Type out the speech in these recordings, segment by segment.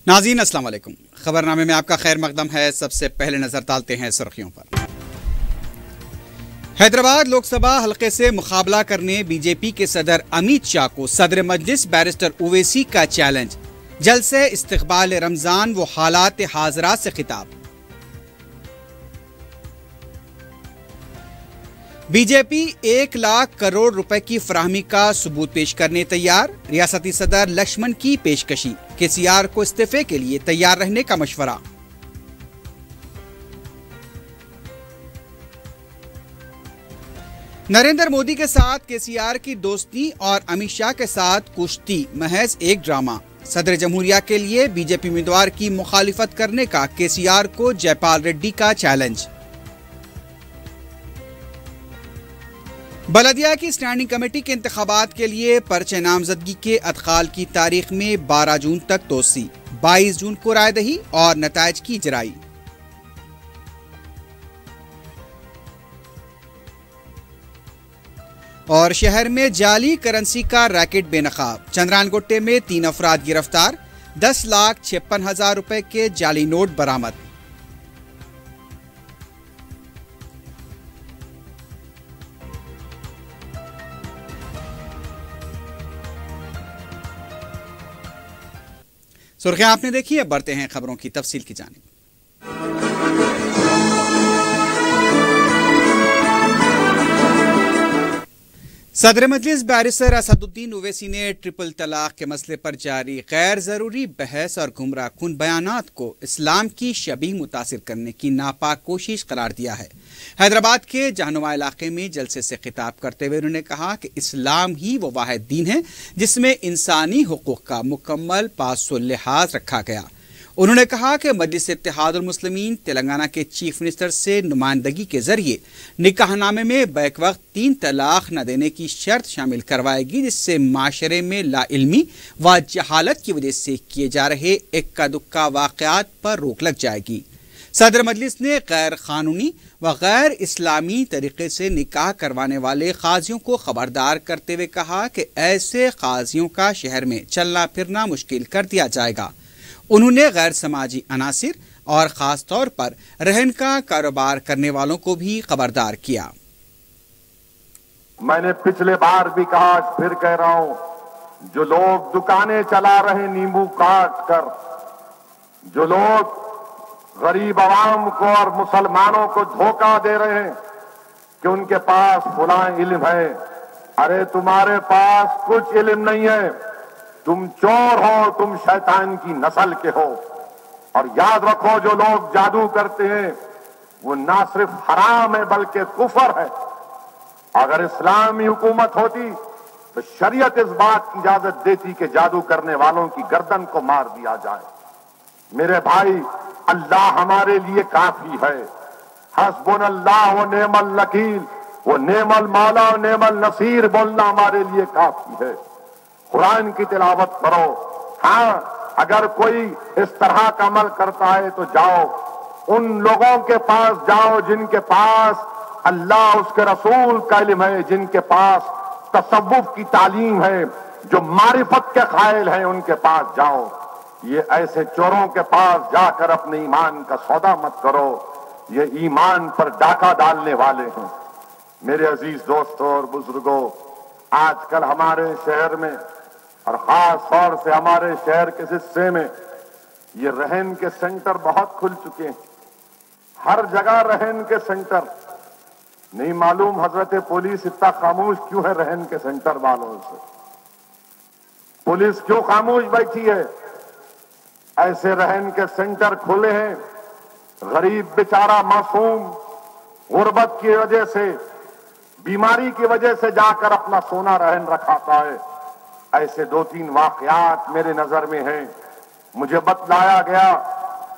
ناظرین السلام علیکم۔ خبرنامے میں آپ کا خیر مقدم ہے۔ سب سے پہلے نظر ڈالتے ہیں سرخیوں پر۔ حیدرآباد لوک سبھا حلقے سے مقابلہ کرنے بی جے پی کے صدر امیت شاہ کو صدر مجلس بیرسٹر اویسی کا چیلنج، جلسے استقبال رمضان و حالات حاضرہ سے خطاب۔ بی جے پی 1,00,000 کروڑ روپے کی فراہمی کا ثبوت پیش کرنے تیار، ریاستی صدر لکشمن کی پیشکشی، کے سی آر کو استعفے کے لیے تیار رہنے کا مشورہ۔ نریندر مودی کے ساتھ کے سی آر کی دوستی اور امیت شاہ کے ساتھ کشتی محض ایک ڈرامہ، صدر جمہوریہ کے لیے بی جے پی امیدوار کی مخالفت کرنے کا کے سی آر کو جے پال ریڈی کا چیلنج۔ بلدیہ کی اسٹینڈنگ کمیٹی کے انتخابات کے لیے پرچہ نامزدگی کے ادخال کی تاریخ میں 12 جون تک توسیع، 22 جون کو رائے دہی اور نتائج کی اجرائی۔ اور شہر میں جعلی کرنسی کا ریکٹ بے نقاب، چندران گٹے میں 3 افراد گرفتار، 10,56,000 روپے کے جعلی نوٹ برآمد۔ سرخیاں آپ نے دیکھی ہے، بڑھتے ہیں خبروں کی تفصیل کی جانب۔ صدر مجلس بیرسٹر اسد الدین اویسی نے ٹرپل طلاق کے مسئلے پر جاری غیر ضروری بحث اور گمراہ کن بیانات کو اسلام کی شبیہ متاثر کرنے کی ناپاک کوشش قرار دیا ہے۔ حیدرآباد کے جہنما علاقے میں جلسے سے خطاب کرتے ہوئے انہوں نے کہا کہ اسلام ہی وہ واحد دین ہے جس میں انسانی حقوق کا مکمل پاس و لحاظ رکھا گیا۔ انہوں نے کہا کہ مجلس اتحاد المسلمین تلنگانہ کے چیف منسٹر سے نمائندگی کے ذریعے نکاح نامے میں بیک وقت 3 طلاق نہ دینے کی شرط شامل کروائے گی، جس سے معاشرے میں لا علمی و جہالت کی وجہ سے کیے جا رہے اکا دکا واقعات پر روک لگ جائے گی۔ صدر مجلس نے غیر قانونی و غیر اسلامی طریقے سے نکاح کروانے والے قاضیوں کو خبردار کرتے ہوئے کہا کہ ایسے قاضیوں کا شہر میں چلنا پھرنا مشکل کر دیا جائے گا۔ انہوں نے غیر سماجی عناصر اور خاص طور پر رہن کا کاروبار کرنے والوں کو بھی خبردار کیا۔ میں نے پچھلے بار بھی کہا، پھر کہہ رہا ہوں، جو لوگ دکانیں چلا رہے نیمبو کاٹ کر، جو لوگ غریب عوام کو اور مسلمانوں کو دھوکہ دے رہے ہیں کہ ان کے پاس فلاں علم ہے، ارے تمہارے پاس کچھ علم نہیں ہے، تم چور ہو، تم شیطان کی نسل کے ہو۔ اور یاد رکھو، جو لوگ جادو کرتے ہیں وہ نہ صرف حرام ہے بلکہ کفر ہے۔ اگر اسلامی حکومت ہوتی تو شریعت اس بات کی اجازت دیتی کہ جادو کرنے والوں کی گردن کو مار دیا جائے۔ میرے بھائی، اللہ ہمارے لیے کافی ہے۔ حسبنا اللہ و نعم الوکیل و نعم المولا و نعم النصیر بولنا ہمارے لیے کافی ہے۔ قرآن کی تلاوت کرو۔ ہاں، اگر کوئی اس طرح کا عمل کرتا ہے تو جاؤ، ان لوگوں کے پاس جاؤ جن کے پاس اللہ اس کے رسول کا علم ہے، جن کے پاس تصوف کی تعلیم ہے، جو معرفت کے قائل ہیں، ان کے پاس جاؤ۔ یہ ایسے چوروں کے پاس جا کر اپنے ایمان کا سودا مت کرو، یہ ایمان پر ڈاکہ ڈالنے والے ہیں۔ میرے عزیز دوستوں اور بزرگوں، آج کل ہمارے شہر میں اور خاص طور سے ہمارے شہر کے حصے میں یہ رہن کے سینٹر بہت کھل چکے ہیں۔ ہر جگہ رہن کے سینٹر۔ نہیں معلوم حضرت پولیس اتنا خاموش کیوں ہے رہن کے سینٹر والوں سے؟ پولیس کیوں خاموش بیٹھی ہے؟ ایسے رہن کے سینٹر کھلے ہیں، غریب بیچارہ معصوم غربت کی وجہ سے، بیماری کی وجہ سے جا کر اپنا سونا رہن رکھاتا ہے۔ ایسے 2-3 واقعات میرے نظر میں ہیں۔ مجھے بتلایا گیا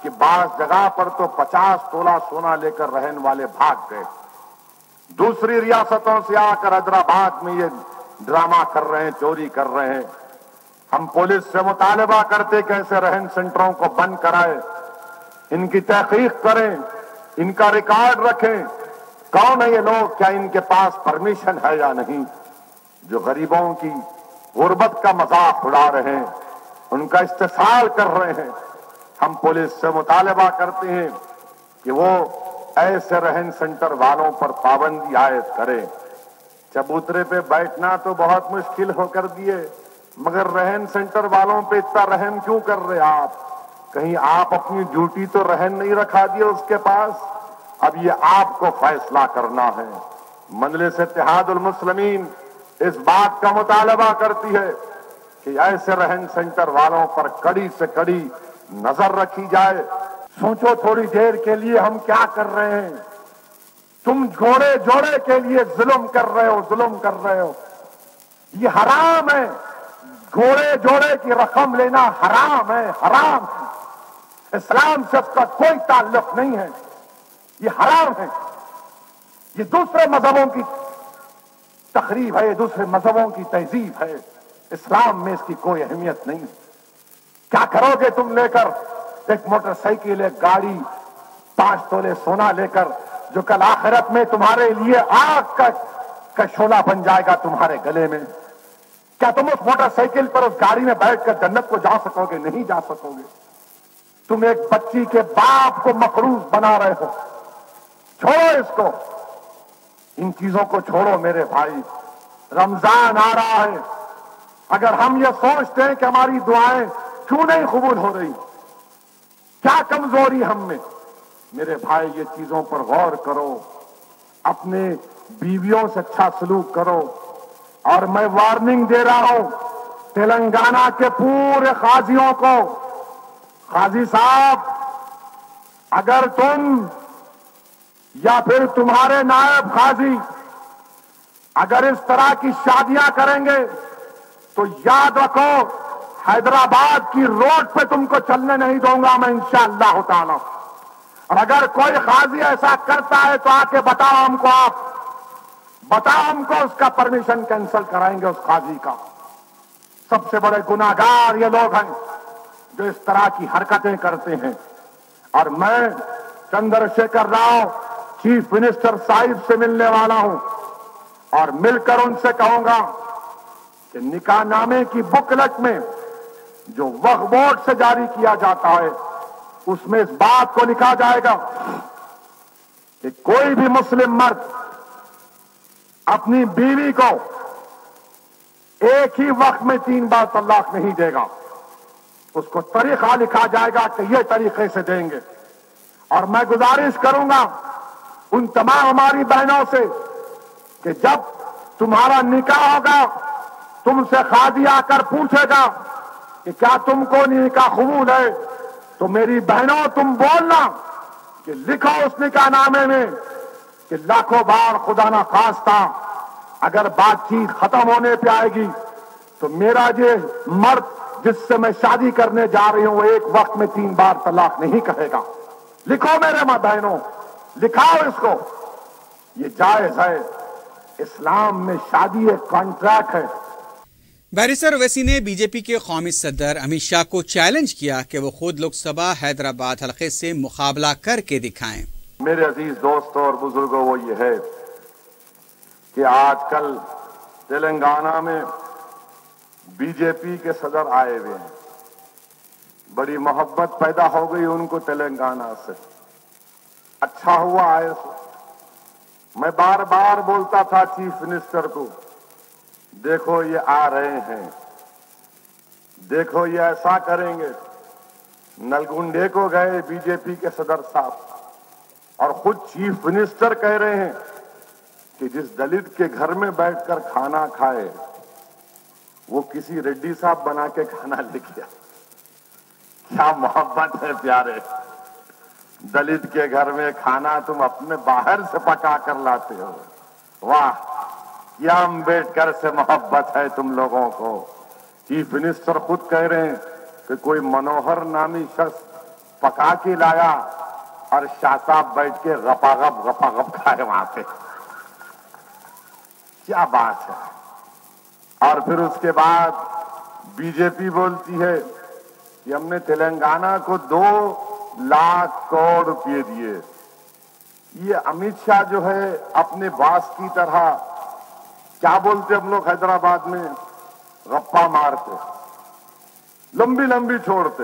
کہ بعض جگہ پر تو 50 تولہ سونا لے کر رہن والے بھاگ گئے۔ دوسری ریاستوں سے آ کر حیدرآباد میں یہ ڈرامہ کر رہے ہیں، چوری کر رہے ہیں۔ ہم پولیس سے مطالبہ کرتے کہ ایسے رہن سینٹروں کو بند کرائے، ان کی تحقیق کریں، ان کا ریکارڈ رکھیں، کون ہے یہ لوگ، کیا ان کے پاس پرمیشن ہے یا نہیں، جو غریبوں کی غربت کا مذاق اڑا رہے ہیں، ان کا استحصال کر رہے ہیں۔ ہم پولیس سے مطالبہ کرتے ہیں کہ وہ ایسے رہن سینٹر والوں پر پابندی عائد کرے. چبوترے پہ بیٹھنا تو بہت مشکل ہو کر دیے، مگر رہن سینٹر والوں پہ اتنا رحم کیوں کر رہے آپ؟ کہیں آپ اپنی ڈیوٹی تو رہن نہیں رکھا دیے اس کے پاس؟ اب یہ آپ کو فیصلہ کرنا ہے. مجلس اتحاد المسلمین اس بات کا مطالبہ کرتی ہے کہ ایسے رہن سینٹر والوں پر کڑی سے کڑی نظر رکھی جائے. سوچو تھوڑی دیر کے لیے ہم کیا کر رہے ہیں. تم جوڑے جوڑے کے لیے ظلم کر رہے ہو، ظلم کر رہے ہو. یہ حرام ہے. گھوڑے جوڑے کی رقم لینا حرام ہے، حرام ہے. اسلام سے اس کا کوئی تعلق نہیں ہے. یہ حرام ہے. یہ دوسرے مذہبوں کی تقریب ہے، یہ دوسرے مذہبوں کی تہذیب ہے. اسلام میں اس کی کوئی اہمیت نہیں. کیا کرو گے تم لے کر ایک موٹر سائیکل، ایک گاڑی، 5 تولے سونا لے کر، جو کل آخرت میں تمہارے لیے آگ کا شعلہ بن جائے گا تمہارے گلے میں؟ کیا تم اس موٹر سائیکل پر، اس گاڑی میں بیٹھ کر جنت کو جا سکو گے؟ نہیں جا سکو گے. تم ایک بچی کے باپ کو مقروض بنا رہے ہو. چھوڑو اس کو، ان چیزوں کو چھوڑو میرے بھائی. رمضان آ رہا ہے. اگر ہم یہ سوچتے ہیں کہ ہماری دعائیں کیوں نہیں قبول ہو رہی، کیا کمزوری ہم میں، میرے بھائی یہ چیزوں پر غور کرو. اپنے بیویوں سے اچھا سلوک کرو. اور میں وارننگ دے رہا ہوں تلنگانہ کے پورے قاضیوں کو، قاضی صاحب، اگر تم یا پھر تمہارے نائب قاضی اگر اس طرح کی شادیاں کریں گے تو یاد رکھو حیدرآباد کی روڈ پہ تم کو چلنے نہیں دوں گا میں انشاءاللہ تعالی. اور اگر کوئی قاضی ایسا کرتا ہے تو آ کے بتاؤ ہم کو، آپ بتاؤ ہم کو، اس کا پرمیشن کینسل کرائیں گے اس قاضی کا. سب سے بڑے گناہگار یہ لوگ ہیں جو اس طرح کی حرکتیں کرتے ہیں. اور میں چندر شیکھر راؤ چیف منسٹر صاحب سے ملنے والا ہوں اور مل کر ان سے کہوں گا کہ نکاح نامے کی بکلٹ میں جو وقف بورڈ سے جاری کیا جاتا ہے اس میں اس بات کو لکھا جائے گا کہ کوئی بھی مسلم مرد اپنی بیوی کو ایک ہی وقت میں 3 بار طلاق نہیں دے گا. اس کو طریقہ لکھا جائے گا کہ یہ طریقے سے دیں گے. اور میں گزارش کروں گا ان تمام ہماری بہنوں سے کہ جب تمہارا نکاح ہوگا تم سے قاضی آ کر پوچھے گا کہ کیا تم کو نکاح قبول ہے، تو میری بہنوں تم بولنا کہ لکھو اس نکاح نامے میں کہ لاکھوں بار خدا نہ خواستہ اگر بات چیت ختم ہونے پہ آئے گی تو میرا یہ مرد جس سے میں شادی کرنے جا رہی ہوں وہ ایک وقت میں 3 بار طلاق نہیں کہے گا. لکھو میرے ماں بہنوں، لکھاؤ اس کو. یہ جائز ہے. اسلام میں شادی ایک کانٹریکٹ ہے. بیرسٹر اویسی نے بی جے پی کے قومی صدر امت شاہ کو چیلنج کیا کہ وہ خود لوک سبھا حیدرآباد حلقے سے مقابلہ کر کے دکھائیں. میرے عزیز دوستوں اور بزرگوں، وہ یہ ہے کہ آج کل تلنگانہ میں بی جے پی کے صدر آئے ہوئے ہیں. بڑی محبت پیدا ہو گئی ان کو تلنگانہ سے. اچھا ہوا آئے سے. میں بار بار بولتا تھا چیف منسٹر کو، دیکھو یہ آ رہے ہیں، دیکھو یہ ایسا کریں گے. نلگنڈے کو گئے بی جے پی کے صدر صاحب اور خود چیف منسٹر کہہ رہے ہیں کہ جس دلت کے گھر میں بیٹھ کر کھانا کھائے وہ کسی ریڈی صاحب بنا کے کھانا لے گیا. کیا محبت ہے پیارے. دلت کے گھر میں کھانا تم اپنے باہر سے پکا کر لاتے ہو. واہ، کیا امبیڈکر سے محبت ہے تم لوگوں کو. چیف منسٹر خود کہہ رہے ہیں کہ کوئی منوہر نامی شخص پکا کے لایا اور شاہ صاحب بیٹھ کے غپا غپ کھائے وہاں پہ. کیا بات ہے. اور پھر اس کے بعد بی جے پی بولتی ہے کہ ہم نے تلنگانہ کو 2 لاکھ کروڑ روپئے دیے. یہ امت شاہ جو ہے اپنے باس کی طرح کیا بولتے ہم لوگ حیدرآباد میں، غپا مارتے، لمبی لمبی چھوڑتے.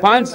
5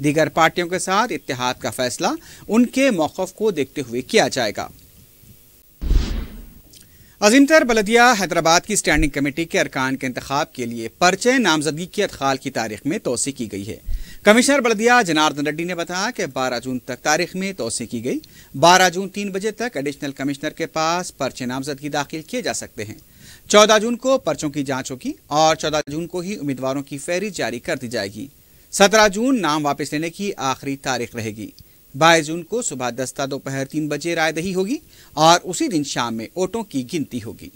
دیگر پارٹیوں کے ساتھ اتحاد کا فیصلہ ان کے موقف کو دیکھتے ہوئے کیا جائے گا۔ عظیم تر بلدیہ حیدرآباد کی اسٹینڈنگ کمیٹی کے ارکان کے انتخاب کے لیے پرچے نامزدگی کی ادخال کی تاریخ میں توسیع کی گئی ہے۔ کمشنر بلدیہ جناردن ریڈی نے بتایا کہ 12 جون تک تاریخ میں توسیع کی گئی۔ 12 جون 3 بجے تک ایڈیشنل کمشنر کے پاس پرچے نامزدگی داخل کیے جا سکتے ہیں۔ 14 جون کو پرچوں کی جانچ ہوگی اور 14 جون کو ہی امیدواروں کی فہرست جاری کر دی جائے گی۔ 17 جون نام واپس لینے کی آخری تاریخ رہے گی۔ 22 جون کو صبح 10 تا دوپہر 3 بجے رائے دہی ہوگی اور اسی دن شام میں ووٹوں کی گنتی ہوگی۔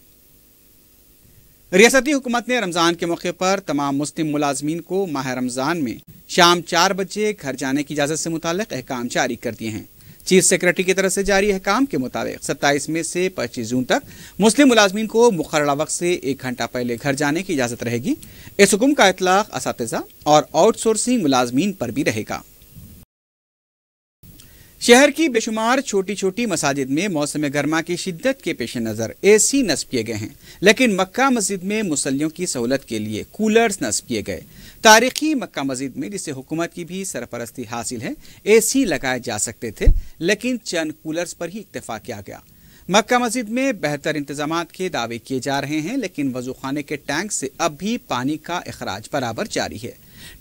ریاستی حکومت نے رمضان کے موقع پر تمام مسلم ملازمین کو ماہ رمضان میں شام 4 بجے گھر جانے کی اجازت سے متعلق احکام جاری کر دیے ہیں۔ چیف سیکرٹری کی طرف سے جاری احکام کے مطابق 27 میں سے 25 جون تک مسلم ملازمین کو مقررہ وقت سے 1 گھنٹہ پہلے گھر جانے کی اجازت رہے گی۔ اس حکم کا اطلاق اساتذہ اور آؤٹ سورسنگ ملازمین پر بھی رہے گا۔ شہر کی بے شمار چھوٹی چھوٹی مساجد میں موسم گرما کی شدت کے پیش نظر اے سی نصب کیے گئے ہیں، لیکن مکہ مسجد میں مصلیوں کی سہولت کے لیے کولرز نصب کیے گئے۔ تاریخی مکہ مسجد میں جسے حکومت کی بھی سرپرستی حاصل ہے اے سی لگائے جا سکتے تھے، لیکن چند کولرز پر ہی اکتفا کیا گیا۔ مکہ مسجد میں بہتر انتظامات کے دعوے کیے جا رہے ہیں، لیکن وضو خانے کے ٹینک سے اب بھی پانی کا اخراج برابر جاری ہے۔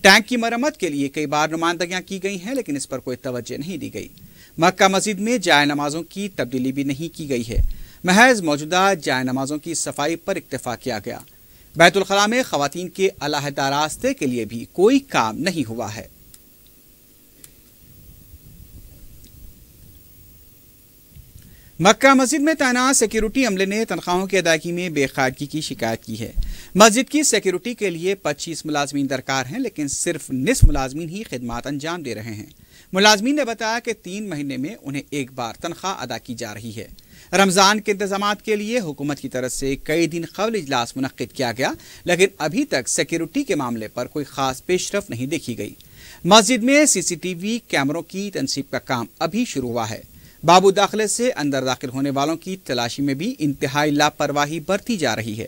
ٹینک کی مرمت کے لیے کئی بار نمائندگیاں کی گئی ہیں، لیکن اس پر کوئی توجہ نہیں دی گئی۔ مکہ مسجد میں جائے نمازوں کی تبدیلی بھی نہیں کی گئی ہے، محض موجودہ جائے نمازوں کی صفائی پر اکتفا کیا گیا۔ بیت الخلاء میں خواتین کے علیحدہ راستے کے لیے بھی کوئی کام نہیں ہوا ہے۔ مکہ مسجد میں تعینات سیکیورٹی عملے نے تنخواہوں کی ادائیگی میں بے قاعدگی کی شکایت کی ہے۔ مسجد کی سیکیورٹی کے لیے 25 ملازمین درکار ہیں، لیکن صرف نصف ملازمین ہی خدمات انجام دے رہے ہیں۔ ملازمین نے بتایا کہ 3 مہینے میں انہیں ایک بار تنخواہ ادا کی جا رہی ہے۔ رمضان کے انتظامات کے لیے حکومت کی طرف سے کئی دن قبل اجلاس منعقد کیا گیا، لیکن ابھی تک سیکیورٹی کے معاملے پر کوئی خاص پیش رفت نہیں دیکھی گئی۔ مسجد میں CCTV کیمروں کی تنصیب کا کام ابھی شروع ہوا ہے۔ بابو داخلے سے اندر داخل ہونے والوں کی تلاشی میں بھی انتہائی لاپرواہی برتی جا رہی ہے۔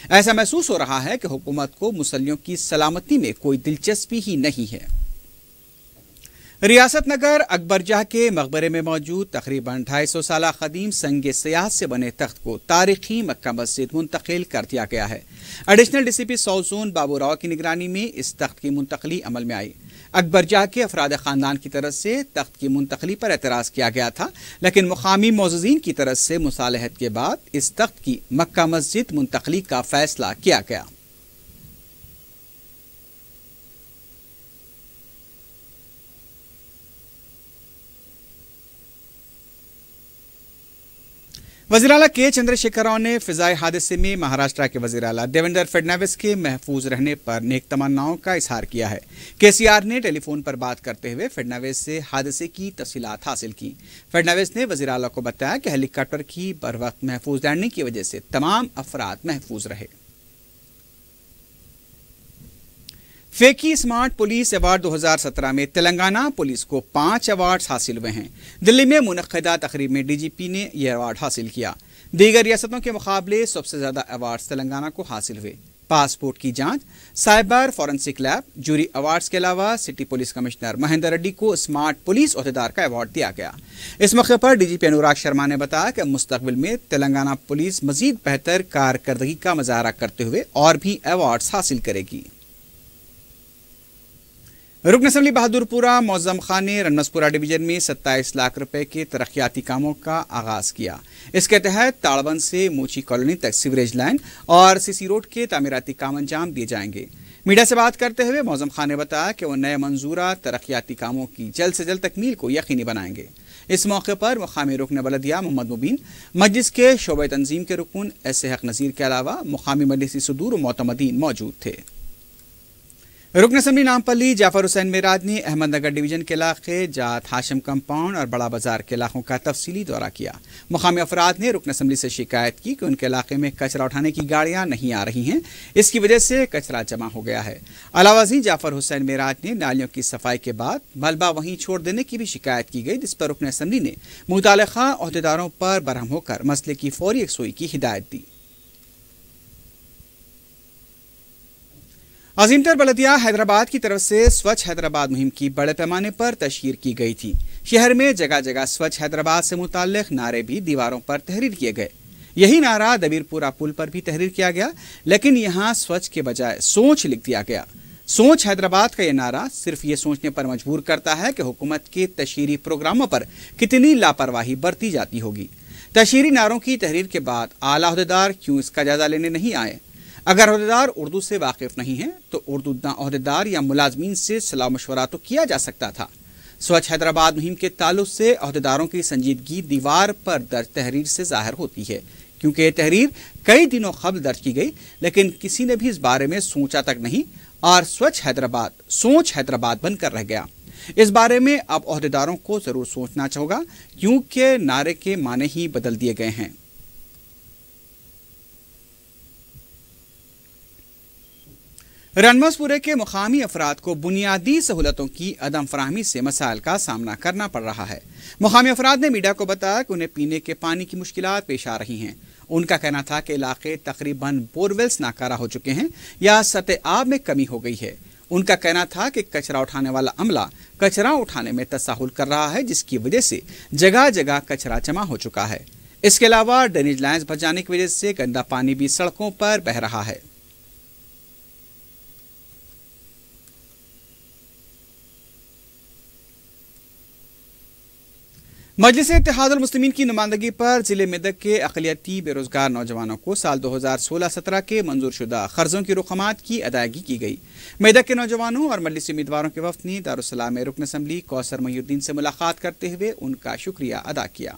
ایسا محسوس ہو رہا ہے کہ حکومت کو مصلیوں کی سلامتی میں کوئی دلچسپی ہی نہیں ہے۔ ریاست نگر اکبر جاہ کے مقبرے میں موجود تقریباً 250 سالہ قدیم سنگ سیاہ سے بنے تخت کو تاریخی مکہ مسجد منتقل کر دیا گیا ہے۔ ایڈیشنل DCP ساؤتھ زون بابو راؤ کی نگرانی میں اس تخت کی منتقلی عمل میں آئی۔ اکبر جاہ کے افراد خاندان کی طرف سے تخت کی منتقلی پر اعتراض کیا گیا تھا، لیکن مقامی معززین کی طرف سے مصالحت کے بعد اس تخت کی مکہ مسجد منتقلی کا فیصلہ کیا گیا۔ وزیر اعلیٰ کے چندر شیکھر راؤ نے فضائی حادثے میں مہاراشٹرا کے وزیر اعلیٰ دیویندر فڈنویس کے محفوظ رہنے پر نیک تمناؤں کا اظہار کیا ہے۔ KCR نے ٹیلی فون پر بات کرتے ہوئے فڈنویس سے حادثے کی تفصیلات حاصل کی۔ فڈنویس نے وزیر اعلیٰ کو بتایا کہ ہیلی کاپٹر کی بروقت محفوظ لینڈنگ کی وجہ سے تمام افراد محفوظ رہے۔ فیکی اسمارٹ پولیس ایوارڈ 2017 میں تلنگانہ پولیس کو 5 ایوارڈز حاصل ہوئے ہیں۔ دلی میں منعقدہ تقریب میں DGP نے یہ ایوارڈ حاصل کیا۔ دیگر ریاستوں کے مقابلے سب سے زیادہ ایوارڈز تلنگانہ کو حاصل ہوئے۔ پاسپورٹ کی جانچ، سائبر فورنسک لیب، جوری ایوارڈز کے علاوہ city police commissioner Mahendra ready کو اسمارٹ پولیس عہدیدار کا ایوارڈ دیا گیا۔ اس موقع پر DGP انوراگ شرما نے بتایا کہ مستقبل میں تلنگانہ پولیس مزید بہتر کارکردگی کا مظاہرہ کرتے ہوئے اور بھی ایوارڈز حاصل کرے گی۔ رکن اسمبلی بہادر پورہ معظم خان نے رنمسپورہ ڈویژن میں 27 لاکھ روپے کے ترقیاتی کاموں کا آغاز کیا۔ اس کے تحت تاڑبند سے موچی کالونی تک سیوریج لائن اور CC روڈ کے تعمیراتی کام انجام دیے جائیں گے۔ میڈیا سے بات کرتے ہوئے معظم خان نے بتایا کہ وہ نئے منظورہ ترقیاتی کاموں کی جلد سے جلد تکمیل کو یقینی بنائیں گے۔ اس موقع پر مقامی رکن بلدیہ محمد مبین، مجلس کے شعبہ تنظیم کے رکن ایس حق نذیر کے علاوہ مقامی مجلسی صدور و معتمدین موجود تھے۔ رکن اسمبلی نامپلی جعفر حسین میراد نے احمد نگر ڈویژن کے علاقے جات ہاشم کمپاؤنڈ اور بڑا بازار کے علاقوں کا تفصیلی دورہ کیا۔ مقامی افراد نے رکن اسمبلی سے شکایت کی کہ ان کے علاقے میں کچرا اٹھانے کی گاڑیاں نہیں آ رہی ہیں، اس کی وجہ سے کچرا جمع ہو گیا ہے۔ علاوہ ازیں جعفر حسین میراد نے نالیوں کی صفائی کے بعد ملبہ وہیں چھوڑ دینے کی بھی شکایت کی گئی، جس پر رکن اسمبلی نے متعلقہ عہدیداروں پر برہم ہو کر مسئلے کی فوری یکسوئی کی ہدایت دی۔ عظیم تر بلدیہ حیدرآباد کی طرف سے سوچھ حیدرآباد مہم کی بڑے پیمانے پر تشہیر کی گئی تھی۔ شہر میں جگہ جگہ سوچھ حیدرآباد سے متعلق نعرے بھی دیواروں پر تحریر کیے گئے۔ یہی نعرہ دبیر پورہ پل پر بھی تحریر کیا گیا، لیکن یہاں سوچھ کے بجائے سوچ لکھ دیا گیا۔ سوچ حیدرآباد کا یہ نعرہ صرف یہ سوچنے پر مجبور کرتا ہے کہ حکومت کے تشہیری پروگراموں پر کتنی لاپرواہی برتی جاتی ہوگی۔ تشہیری نعروں کی تحریر کے بعد اعلیٰ عہدیدار کیوں اس کا جائزہ لینے نہیں آئے؟ اگر عہدیدار اردو سے واقف نہیں ہیں تو اردو عہدیدار یا ملازمین سے صلاح مشورہ تو کیا جا سکتا تھا۔ سوچھ حیدرآباد مہم کے تعلق سے عہدیداروں کی سنجیدگی دیوار پر درج تحریر سے ظاہر ہوتی ہے، کیونکہ یہ تحریر کئی دنوں قبل درج کی گئی، لیکن کسی نے بھی اس بارے میں سوچا تک نہیں اور سوچھ حیدرآباد بن کر رہ گیا۔ اس بارے میں اب عہدیداروں کو ضرور سوچنا ہوگا، کیونکہ نعرے کے معنی ہی بدل دیے گئے ہیں۔ رنمسپورے کے مقامی افراد کو بنیادی سہولتوں کی عدم فراہمی سے مسائل کا سامنا کرنا پڑ رہا ہے۔ مقامی افراد نے میڈیا کو بتایا کہ انہیں پینے کے پانی کی مشکلات پیش آ رہی ہیں۔ ان کا کہنا تھا کہ علاقے تقریباً بورویلز ناکارہ ہو چکے ہیں یا سطح آب میں کمی ہو گئی ہے۔ ان کا کہنا تھا کہ کچرا اٹھانے والا عملہ کچرا اٹھانے میں تساہل کر رہا ہے، جس کی وجہ سے جگہ جگہ کچرا جمع ہو چکا ہے۔ اس کے علاوہ ڈرینیج لائنز بھر جانے کی وجہ سے گندا پانی بھی سڑکوں پر بہہ رہا ہے۔ مجلس اتحاد المسلمین کی نمائندگی پر ضلع میدک کے اقلیتی بے روزگار نوجوانوں کو سال 2016-17 کے منظور شدہ قرضوں کی رقومات کی ادائیگی کی گئی۔ میدک کے نوجوانوں اور مجلسی امیدواروں کے وفد نے دارالسلام میں رکن اسمبلی کوثر محی الدین سے ملاقات کرتے ہوئے ان کا شکریہ ادا کیا۔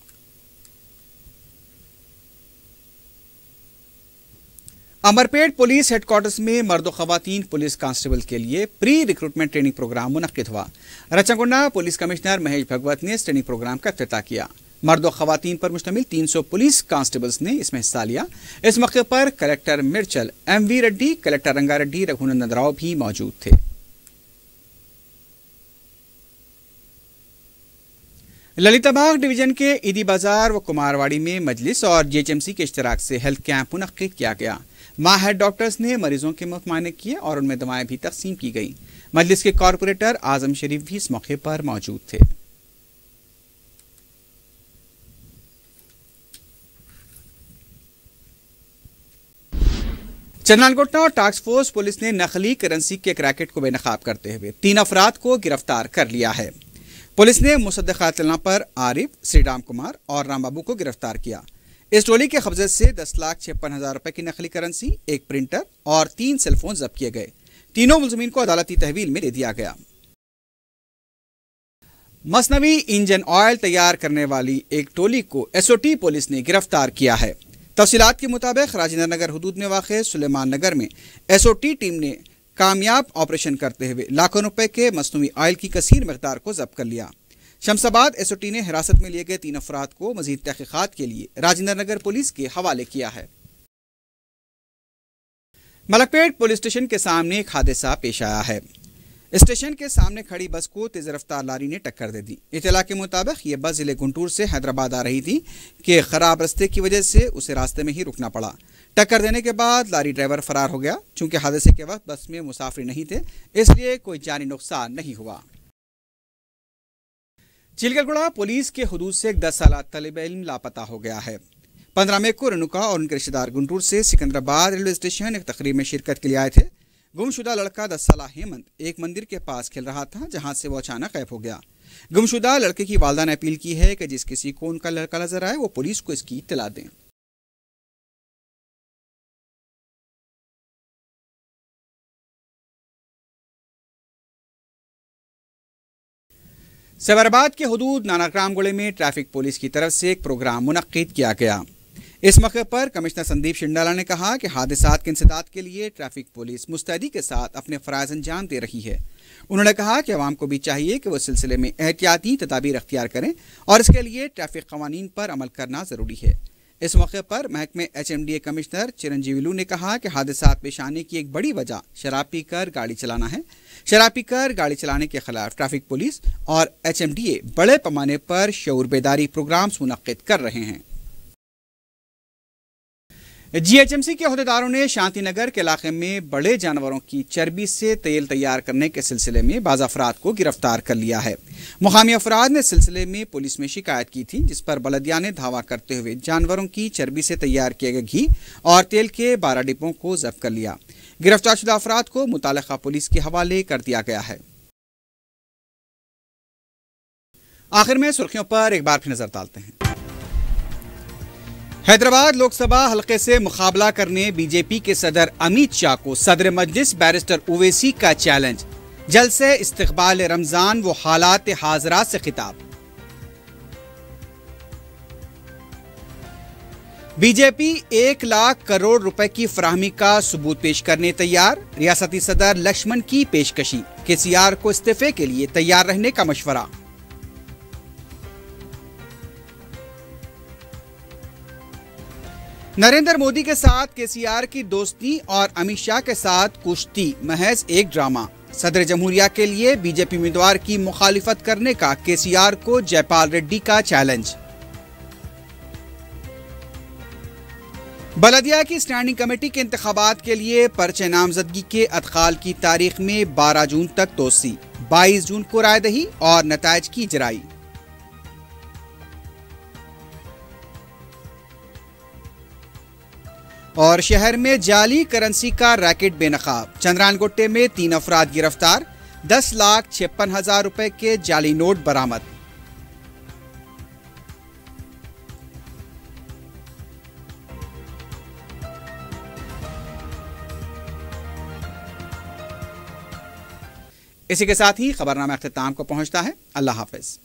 امرپیٹ پولیس ہیڈ کوارٹرز میں مرد و خواتین پولیس کانسٹیبل کے لیے پری ریکروٹمنٹ ٹریننگ پروگرام منعقد ہوا۔ رچنگونڈا پولیس کمشنر مہیش بھگوت نے اس ٹریننگ پروگرام کا افتتاح کیا۔ مرد و خواتین پر مشتمل 300 پولیس کانسٹیبلز نے اس میں حصہ لیا۔ اس موقع پر کلکٹر مرچل ایم وی ریڈی، کلکٹر رنگا ریڈی، رگھونندن راؤ بھی موجود تھے۔ للیتا باغ ڈویژن کے ایدی بازار و کمارواڑی میں مجلس اور جی ایچ ایم سی کے اشتراک سے ہیلتھ کیمپ منعقد کیا گیا۔ ماہر ڈاکٹرز نے مریضوں کے مفت معائنے کیے اور ان میں دوائیں بھی تقسیم کی گئیں۔ مجلس کے کارپوریٹر اعظم شریف بھی اس موقع پر موجود تھے۔ چندران گوٹا اور ٹاسک فورس پولیس نے نقلی کرنسی کے ایک ریکٹ کو بے نقاب کرتے ہوئے 3 افراد کو گرفتار کر لیا ہے۔ پولیس نے مصدق اطلاع پر عارف، سری رام کمار اور رام بابو کو گرفتار کیا۔ اس ٹولی کے قبضے سے 10,56,000 روپے کی نقلی کرنسی، ایک پرنٹر اور 3 سیل فون ضبط کیے گئے۔ تینوں ملزمین کو عدالتی تحویل میں دے دیا گیا۔ مصنوعی انجن آئل تیار کرنے والی ایک ٹولی کو ایس او ٹی پولیس نے گرفتار کیا ہے۔ تفصیلات کے مطابق راجندر نگر حدود میں واقع سلیمان نگر میں ایس او ٹی ٹیم نے کامیاب آپریشن کرتے ہوئے لاکھوں روپے کے مصنوعی آئل کی کثیر مقدار کو ضبط کر لیا۔ شمس آباد ایس او ٹی نے حراست میں لیے گئے 3 افراد کو مزید تحقیقات کے لیے راجندر نگر پولیس کے حوالے کیا ہے۔ ملک پیٹ پولیس اسٹیشن کے سامنے ایک حادثہ پیش آیا ہے۔ اسٹیشن کے سامنے کھڑی بس کو تیز رفتار لاری نے ٹکر دے دی۔ اطلاع کے مطابق یہ بس ضلع گنٹور سے حیدرآباد آ رہی تھی کہ خراب راستے کی وجہ سے اسے راستے میں ہی رکنا پڑا۔ ٹکر دینے کے بعد لاری ڈرائیور فرار ہو گیا۔ چونکہ حادثے کے وقت بس میں مسافر نہیں تھے، اس لیے کوئی جانی نقصان نہیں ہوا۔ چیلگڑھ پولیس کے حدود سے ایک 10 سالہ طالب علم لاپتہ ہو گیا ہے۔ 15 مئی کو رنوکا اور ان کے رشتہ دار گنٹور سے سکندرآباد ریلوے اسٹیشن ایک تقریب میں شرکت کے لیے آئے تھے۔ گمشدہ لڑکا 10 سالہ ہیمنت ایک مندر کے پاس کھیل رہا تھا، جہاں سے وہ اچانک غائب ہو گیا۔ گمشدہ لڑکے کی والدہ نے اپیل کی ہے کہ جس کسی کو ان کا لڑکا نظر آئے وہ پولیس کو اس کی اطلاع دیں۔ سیبرآباد کے حدود ناناگرام گوڑے میں ٹریفک پولیس کی طرف سے ایک پروگرام منعقد کیا گیا۔ اس موقع پر کمشنر سندیپ شنڈالا نے کہا کہ حادثات کے انسداد کے لیے ٹریفک پولیس مستعدی کے ساتھ اپنے فرائض انجام دے رہی ہے۔ انہوں نے کہا کہ عوام کو بھی چاہیے کہ وہ اس سلسلے میں احتیاطی تدابیر اختیار کریں اور اس کے لیے ٹریفک قوانین پر عمل کرنا ضروری ہے۔ اس موقع پر محکمہ H M D A commissioner Chiranjeevi نے کہا کہ حادثات پیش آنے کی ایک بڑی وجہ شراب پی کر گاڑی چلانا ہے۔ شراب پی کر گاڑی چلانے کے خلاف ٹریفک پولیس اور ایچ ایم ڈی اے بڑے پیمانے پر شعور بیداری پروگرامز منعقد کر رہے ہیں۔ GHMC کے عہدیداروں نے شانتی نگر کے علاقے میں بڑے جانوروں کی چربی سے تیل تیار کرنے کے سلسلے میں بعض افراد کو گرفتار کر لیا ہے۔ مقامی افراد نے سلسلے میں پولیس میں شکایت کی تھی، جس پر بلدیہ نے دعویٰ کرتے ہوئے جانوروں کی چربی سے تیار کیے گئے گھی اور تیل کے 12 ڈبوں کو ضبط کر لیا۔ گرفتار شدہ افراد کو متعلقہ پولیس کے حوالے کر دیا گیا ہے۔ آخر میں سرخیوں پر ایک بار پھر نظر ڈالتے ہیں۔ حیدرآباد لوک سبھا حلقے سے مقابلہ کرنے بی جے پی کے صدر امیت شاہ کو صدر مجلس بیرسٹر اویسی کا چیلنج، جلسے استقبال رمضان و حالات حاضرہ سے خطاب۔ بی جے پی 1 لاکھ کروڑ روپے کی فراہمی کا ثبوت پیش کرنے تیار، ریاستی صدر لکشمن کی پیشکشی، KCR کو استعفے کے لیے تیار رہنے کا مشورہ۔ نریندر مودی کے ساتھ KCR کی دوستی اور امیت شاہ کے ساتھ کشتی محض ایک ڈرامہ، صدر جمہوریہ کے لیے بی جے پی امیدوار کی مخالفت کرنے کا KCR کو جے پال ریڈی کا چیلنج۔ بلدیہ کی اسٹینڈنگ کمیٹی کے انتخابات کے لیے پرچہ نامزدگی کے ادخال کی تاریخ میں 12 جون تک توسیع، 22 جون کو رائے دہی اور نتائج کی اجرائی۔ اور شہر میں جعلی کرنسی کا ریکٹ بے نقاب، چندران گٹے میں 3 افراد گرفتار، 10,56,000 روپے کے جعلی نوٹ برآمد۔ اسی کے ساتھ ہی خبرنامہ اختتام کو پہنچتا ہے۔ اللہ حافظ۔